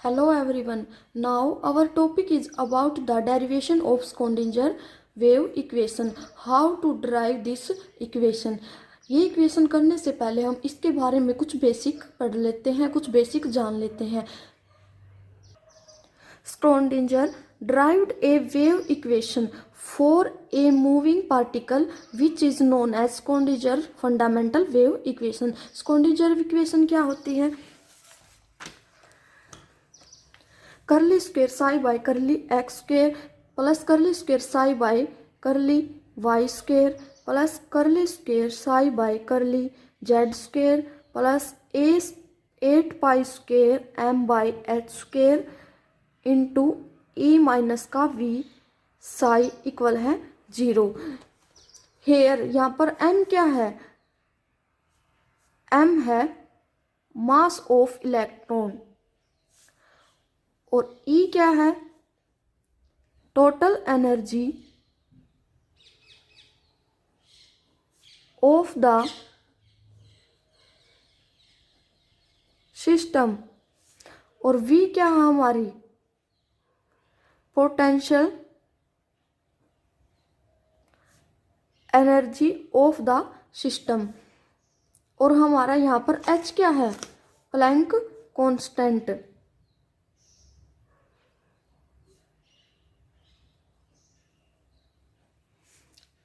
Hello everyone. Now our topic is about the derivation of Schrödinger wave equation. How to derive this equation. ये equation करने से पहले हम इसके बारे में कुछ बेसिक पढ़ लेते हैं, कुछ बेसिक जान लेते हैं. Schrödinger derived a wave equation for a moving particle which is known as Schrödinger fundamental wave equation. Schrödinger equation क्या होती है? Curly square psi by curly x square plus curly square psi by curly y square plus curly square psi by curly z square plus a 8 pi square m by h square into E minus का V psi equal है 0. Hair यहाँ पर M क्या है? M है mass of electron और E क्या है? Total energy of the system और V क्या है हमारी? Potential energy of the system. और हमारा यहाँ पर H क्या है? Planck constant.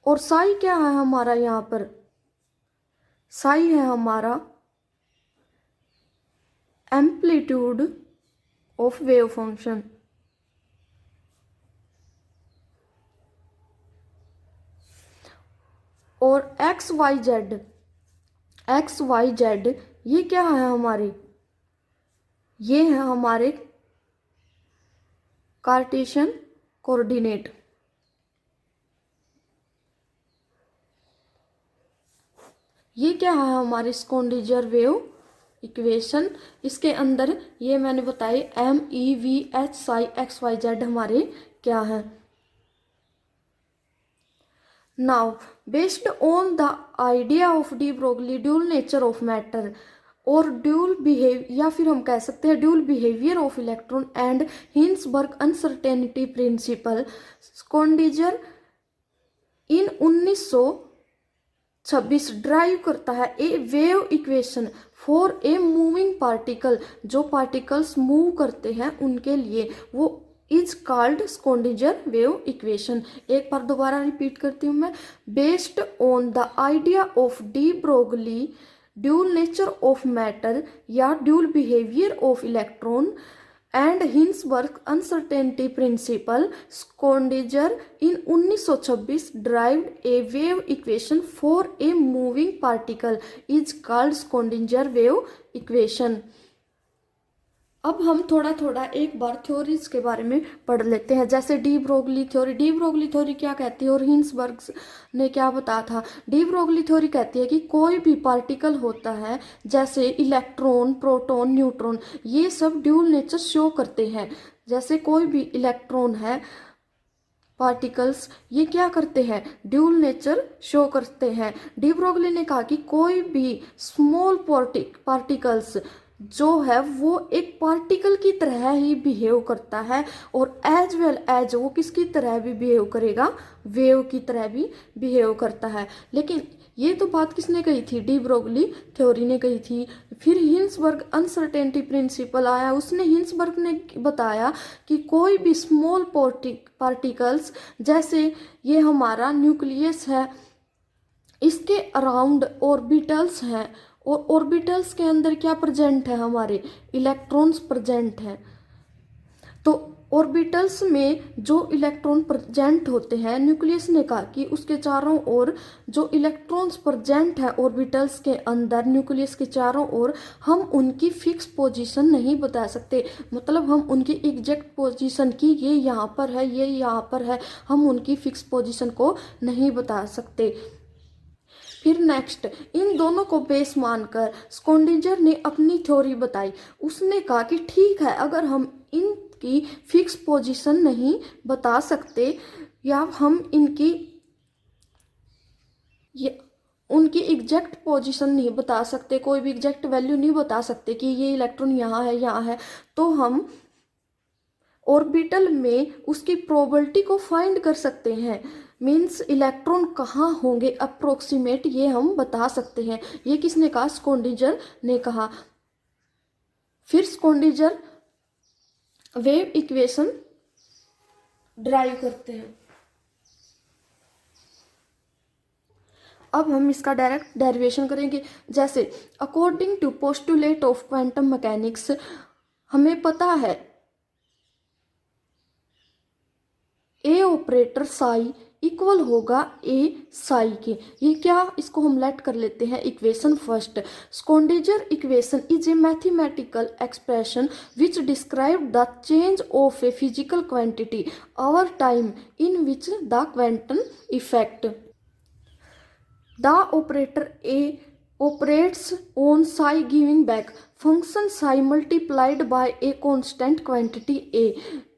और साई क्या है हमारा? यहाँ पर साई है हमारा एम्पलीट्यूड ऑफ वेव फंक्शन. और एक्स वाई जेड ये क्या है हमारी? ये है हमारे कार्टेशियन कोऑर्डिनेट. ये क्या है हमारी स्क्रोडिंजर वेव इक्वेशन. इसके अंदर ये मैंने बताई M E V H psi X Y Z हमारे क्या है. Now based on the idea of de Broglie dual nature of matter और ड्यूल बिहेव या फिर हम कह सकते हैं dual behaviour of electron and Heisenberg uncertainty principle, Schrodinger in 1926 derive करता है a wave equation for a moving particle. जो पार्टिकल्स मूव करते हैं उनके लिए वो is called Schrodinger wave equation. एक बार दोबारा रिपीट करती हूँ मैं. Based on the idea of de Broglie dual nature of matter या dual behaviour of electron and Heisenberg uncertainty principle, Schrodinger in 1926 derived a wave equation for a moving particle is called Schrodinger wave equation. अब हम थोड़ा थोड़ा एक बार theories के बारे में पढ़ लेते हैं. जैसे डी ब्रोगली थ्योरी क्या कहती है और हिंसबर्ग ने क्या बताया था. डी ब्रोगली थ्योरी कहती है कि कोई भी पार्टिकल होता है जैसे इलेक्ट्रॉन, प्रोटॉन, न्यूट्रॉन, ये सब ड्यूल नेचर शो करते हैं. जैसे कोई भी इलेक्ट्रॉन है, पार्टिकल्स, ये क्या करते हैं? ड्यूल नेचर शो करते हैं. डी ब्रोगली ने कहा कि कोई भी स्मॉल पार्टिकल्स जो है वो एक पार्टिकल की तरह ही बिहेव करता है और एज वेल एज वो किसकी तरह भी बिहेव करेगा? वेव की तरह भी बिहेव करता है. लेकिन ये तो बात किसने कही थी? डी ब्रोगली थ्योरी ने कही थी. फिर हिंसबर्ग अनसर्टेनिटी प्रिंसिपल आया, उसने हिंसबर्ग ने बताया कि कोई भी स्मॉल पार्टिकल्स जैसे ये हमारा न्यूक्लियस है, इसके अराउंड ऑर्बिटल्स हैं और ऑर्बिटल्स के अंदर क्या प्रेजेंट है? हमारे इलेक्ट्रॉन्स प्रेजेंट हैं. तो ऑर्बिटल्स में जो इलेक्ट्रॉन प्रेजेंट होते हैं, न्यूक्लियस ने कहा कि उसके चारों ओर जो इलेक्ट्रॉन्स प्रेजेंट है ऑर्बिटल्स के अंदर, न्यूक्लियस के चारों ओर, हम उनकी फिक्स पोजीशन नहीं बता सकते. मतलब हम उनकी एग्जैक्ट पोजीशन की ये यहाँ पर है, ये यहाँ पर है, हम उनकी फिक्स पोजीशन को नहीं बता सकते. फिर नेक्स्ट, इन दोनों को बेस मानकर स्क्रोडिंजर ने अपनी थ्योरी बताई. उसने कहा कि ठीक है, अगर हम इनकी फिक्स पोजीशन नहीं बता सकते या हम इनकी उनकी एग्जैक्ट पोजीशन नहीं बता सकते, कोई भी एग्जैक्ट वैल्यू नहीं बता सकते कि ये इलेक्ट्रॉन यहाँ है, तो हम ऑर्बिटल में उसकी प्रोबेबिलिटी को फाइंड कर सकते हैं। मीन्स इलेक्ट्रॉन कहाँ होंगे अप्रोक्सीमेट, ये हम बता सकते हैं। ये किसने कहा? स्कोडिंजर ने कहा। फिर स्कोडिंजर वेव इक्वेशन ड्राइव करते हैं। अब हम इसका डायरेक्ट डेरिवेशन करेंगे। जैसे according to postulate of quantum mechanics, हमें पता है ए ऑपरेटर साई इक्वल होगा ए साई के। ये क्या, इसको हम लेट कर लेते हैं equation first. Schrodinger equation is a mathematical expression which describe the change of a physical quantity over time in which the quantum effect the operator A operates on psi giving back function psi multiplied by a constant quantity A।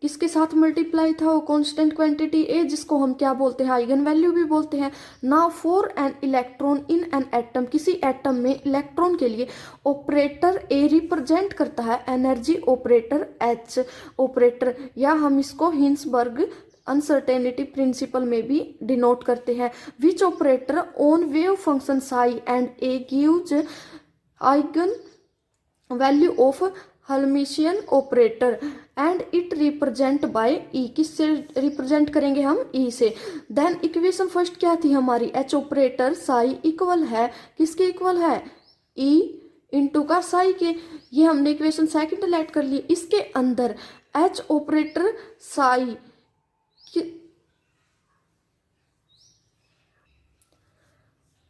किसके साथ multiply था? वो constant quantity A, जिसको हम क्या बोलते हैं? Eigen value भी बोलते हैं। Now for an electron in an atom, किसी एटम में इलेक्ट्रॉन के लिए ऑपरेटर A रिप्रेजेंट करता है एनर्जी ऑपरेटर H ऑपरेटर, या हम इसको हिंसबर्ग अनसर्टेनिटी प्रिंसिपल में भी डिनोट करते हैं। Which operator on wave function psi and A gives eigen value of Hermitian operator and it represent by E. किससे रिप्रेजेंट करेंगे हम? ई से। देन इक्वेशन फर्स्ट क्या थी हमारी? एच ऑपरेटर साई इक्वल है किसके इक्वल है? ई इंटू का साई के। ये हमने इक्वेशन सेकंड लेट कर ली। इसके अंदर H operator Sai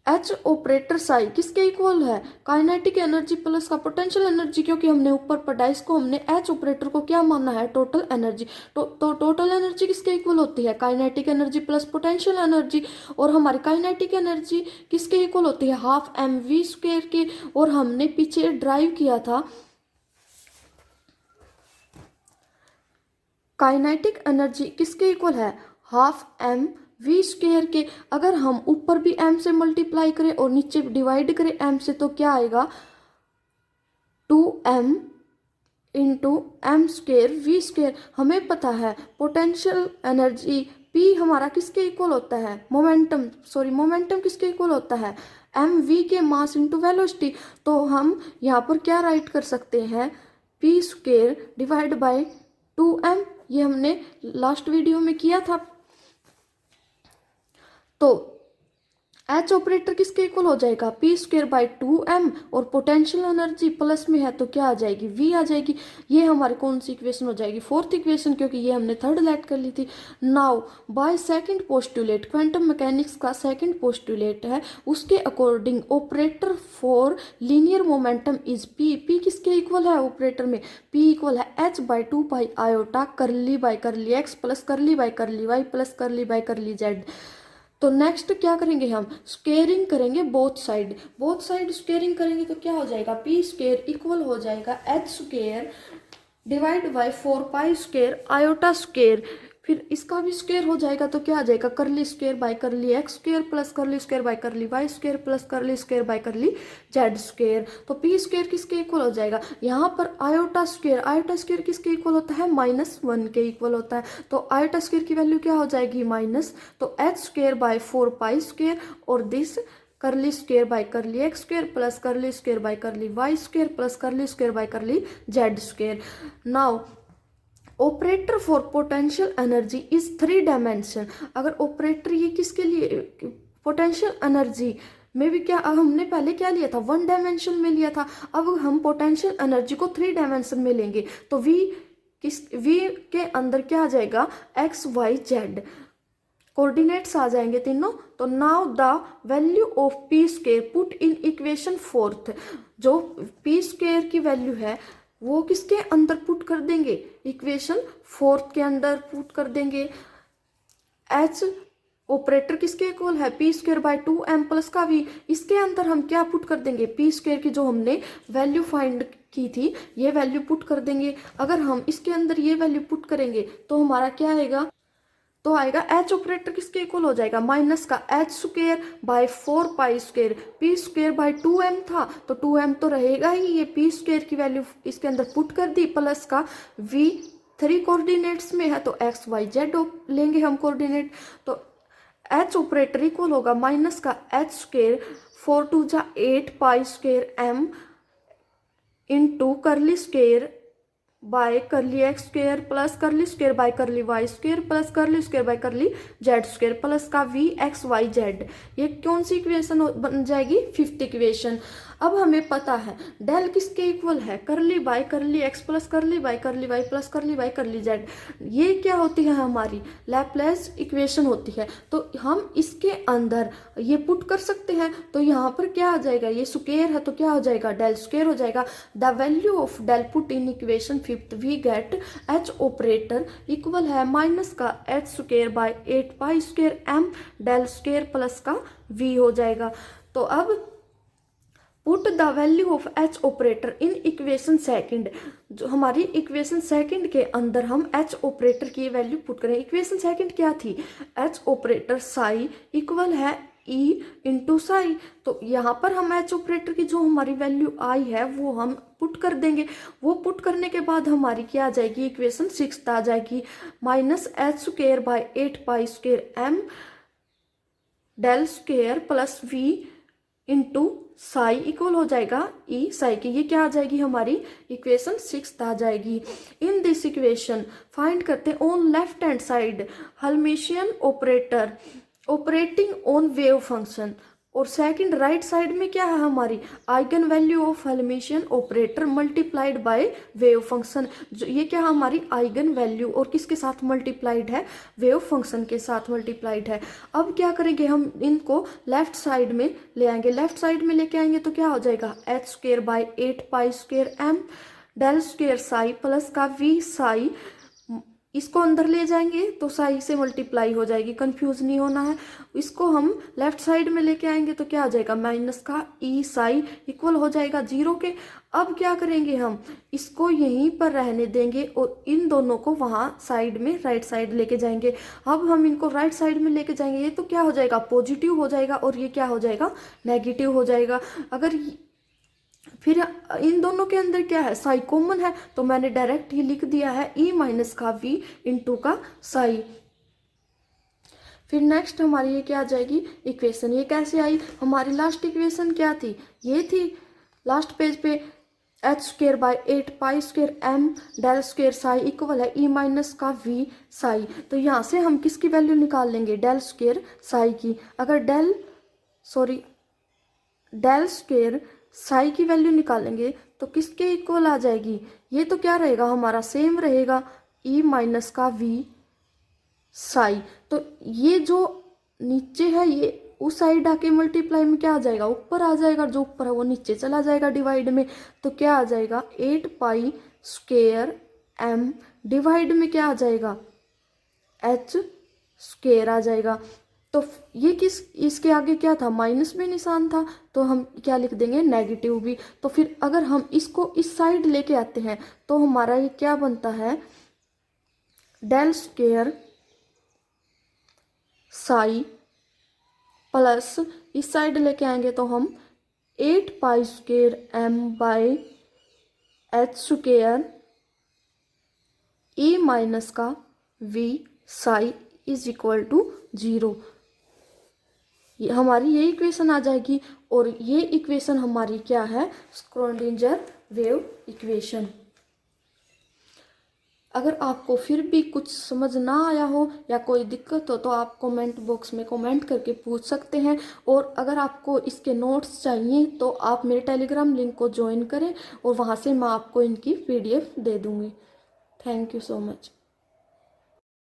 H operator Sai किसके इक्वल है? काइनेटिक एनर्जी प्लस का पोटेंशियल एनर्जी, क्योंकि हमने ऊपर पढ़ा इसको, हमने एच ऑपरेटर को क्या माना है? Total energy. तो टोटल एनर्जी किसके इक्वल होती है? Kinetic energy plus potential energy. और हमारी काइनेटिक एनर्जी किसके इक्वल होती है? हाफ एम वी स्क्वायर के। और हमने पीछे ड्राइव किया था काइनेटिक एनर्जी किसके इक्वल है? हाफ एम वी स्क्वायर के। अगर हम ऊपर भी m से मल्टीप्लाई करें और नीचे डिवाइड करें m से, तो क्या आएगा? 2m into m square v square. हमें पता है पोटेंशियल एनर्जी p हमारा किसके इक्वल होता है? मोमेंटम किसके इक्वल होता है? एम वी के मास इंटू वेलोसिटी। तो हम यहाँ पर क्या राइट कर सकते हैं? p square divide by 2m। ये हमने लास्ट वीडियो में किया था। तो एच ऑपरेटर किसके इक्वल हो जाएगा? P square by 2m। और पोटेंशियल एनर्जी प्लस में है तो क्या आ जाएगी? v आ जाएगी। ये हमारी कौन सी इक्वेशन हो जाएगी? फोर्थ इक्वेशन, क्योंकि ये हमने थर्ड लेट कर ली थी। Now by second postulate, quantum mechanics का सेकंड पोस्टुलेट है, उसके according operator for linear momentum is p। p किसके इक्वल है ऑपरेटर में? p इक्वल है h बाई 2 पाई आयोटा करली बाई करली x प्लस करली बाई करली y प्लस करली बाई करली z। तो नेक्स्ट क्या करेंगे हम? स्क्वेयरिंग करेंगे बोथ साइड स्क्वेयरिंग करेंगे तो क्या हो जाएगा? पी स्क्वेयर इक्वल हो जाएगा H square divide by 4 pi square iota square. फिर इसका भी स्क्वेयर हो जाएगा तो क्या आ जाएगा? Curly square by curly x square plus curly square by curly y square plus curly square by curly z square. तो पी स्क्वेयर किसके इक्वल हो जाएगा? यहाँ पर आयोटा स्क्वेयर किसके इक्वल होता है? -1 के इक्वल होता है। तो आयोटा स्क्वेयर की वैल्यू क्या हो जाएगी? माइनस। तो h square by 4 pi square और this curly square by curly x square plus curly square by curly y square plus curly square by curly z square. Now operator for potential energy is 3 dimension. अगर operator ये किसके लिए? Potential energy में भी क्या हमने पहले क्या लिया था? 1 डायमेंशन में लिया था। अब हम पोटेंशियल एनर्जी को 3 डायमेंशन में लेंगे तो v के अंदर क्या आ जाएगा? x y z कोऑर्डिनेट्स आ जाएंगे तीनों। तो now the value of P square put in equation fourth. जो पी स्क्वेयर की वैल्यू है वो किसके अंदर पुट कर देंगे? इक्वेशन फोर्थ के अंदर पुट कर देंगे। एच ऑपरेटर किसके इक्वल है? P square by 2m plus का v। इसके अंदर हम क्या पुट कर देंगे? पी स्क्वेयर की जो हमने वैल्यू फाइंड की थी ये वैल्यू पुट कर देंगे। अगर हम इसके अंदर ये वैल्यू पुट करेंगे तो हमारा क्या आएगा? तो आएगा एच ऑपरेटर किसके इक्वल हो जाएगा, माइनस का h square bye 4 pi square, P square by 2m था तो 2m तो रहेगा ही, ये पी स्क्वायर की वैल्यू इसके अंदर पुट कर दी, प्लस का v 3 कोऑर्डिनेट्स में है तो x y z लेंगे हम कोऑर्डिनेट, तो एच ऑपरेटर इक्वल होगा माइनस का एच स्क्वायर 4 2 जा 8 pi square m into curly square by curly x square plus curly square by curly y square plus curly square by curly z square plus का V x Y z. ये कौन सी equation बन जाएगी, fifth equation. अब हमें पता है del किसके इक्वल है, curly by curly x plus curly by curly y plus curly by curly z. ये क्या होती है, हमारी लैपलेस इक्वेशन होती है। तो हम इसके अंदर ये पुट कर सकते हैं, तो यहाँ पर क्या आ जाएगा, ये स्क्वायर है तो क्या हो जाएगा, डेल स्क्वायर हो जाएगा। The value of del put in equation fifth we get h operator equal है माइनस का h square by 8 pi square m del square plus का वी हो जाएगा। तो अब put the value of h operator in equation second, जो हमारी equation second के अंदर हम एच ऑपरेटर की वैल्यू पुट करें। इक्वेशन सेकंड क्या थी, एच ऑपरेटर साई इक्वल है ई इंटू साई। तो यहाँ पर हम एच ऑपरेटर की जो हमारी वैल्यू आई है वो हम पुट कर देंगे। वो पुट करने के बाद हमारी क्या आ जाएगी, इक्वेशन सिक्स आ जाएगी minus h square by 8 pi square m del square plus V into psi equal हो जाएगा ई साई की। ये क्या आ जाएगी, हमारी इक्वेशन सिक्स आ जाएगी। इन दिस इक्वेशन फाइंड करते हैं on left hand side Hermitian operator operating on wave function, और सेकंड राइट साइड में क्या है हमारी eigen value of Hermitian operator multiplied by wave function. जो ये क्या है, हमारी आइगन वैल्यू और किसके साथ मल्टीप्लाइड है, वेव फंक्शन के साथ मल्टीप्लाइड है। अब क्या करेंगे, हम इनको लेफ्ट साइड में ले आएंगे। लेफ्ट साइड में लेके आएंगे तो क्या हो जाएगा, h square by 8 pi square m del square psi plus का वी साई, इसको अंदर ले जाएंगे तो साई से मल्टीप्लाई हो जाएगी, कंफ्यूज नहीं होना है। इसको हम लेफ्ट साइड में लेके आएंगे तो क्या आ जाएगा, माइनस का ई साई इक्वल हो जाएगा 0 के। अब क्या करेंगे, हम इसको यहीं पर रहने देंगे और इन दोनों को वहाँ साइड में राइट साइड लेके जाएंगे। अब हम इनको राइट साइड में लेके जाएंगे, ये तो क्या हो जाएगा, पॉजिटिव हो जाएगा और ये क्या हो जाएगा, नेगेटिव हो जाएगा। अगर फिर इन दोनों के अंदर क्या है, साई कॉमन है तो मैंने डायरेक्ट ही लिख दिया है ई माइनस का वी इंटू का साई। फिर नेक्स्ट हमारी ये क्या आ जाएगी इक्वेशन, ये कैसे आई, हमारी लास्ट इक्वेशन क्या थी, ये थी लास्ट पेज पे h square by 8 pi square m del square psi equal है ई माइनस का वी साई। तो यहाँ से हम किसकी वैल्यू निकाल लेंगे, डेल स्क्वायर साई की। अगर डेल स्क्वायर साई की वैल्यू निकालेंगे तो किसके इक्वल आ जाएगी, ये तो क्या रहेगा, हमारा सेम रहेगा ई माइनस का वी साई। तो ये जो नीचे है ये उस साइड आके मल्टीप्लाई में क्या आ जाएगा, ऊपर आ जाएगा, जो ऊपर है वो नीचे चला जाएगा डिवाइड में। तो क्या आ जाएगा 8 पाई स्क्वायर एम डिवाइड में क्या आ जाएगा, एच स्क्वायर आ जाएगा। तो ये इसके आगे क्या था, माइनस में निशान था तो हम क्या लिख देंगे, नेगेटिव भी। तो फिर अगर हम इसको इस साइड लेके आते हैं तो हमारा ये क्या बनता है, डेल स्क्वायर साई प्लस इस साइड लेके आएंगे तो हम 8 pi square M by H square E minus का V psi is equal to 0। हमारी ये इक्वेशन आ जाएगी और ये इक्वेशन हमारी क्या है, स्क्रोडिंजर वेव इक्वेशन। अगर आपको फिर भी कुछ समझ ना आया हो या कोई दिक्कत हो तो आप कमेंट बॉक्स में कमेंट करके पूछ सकते हैं। और अगर आपको इसके नोट्स चाहिए तो आप मेरे टेलीग्राम लिंक को ज्वाइन करें और वहाँ से मैं आपको इनकी PDF दे दूँगी। Thank you so much.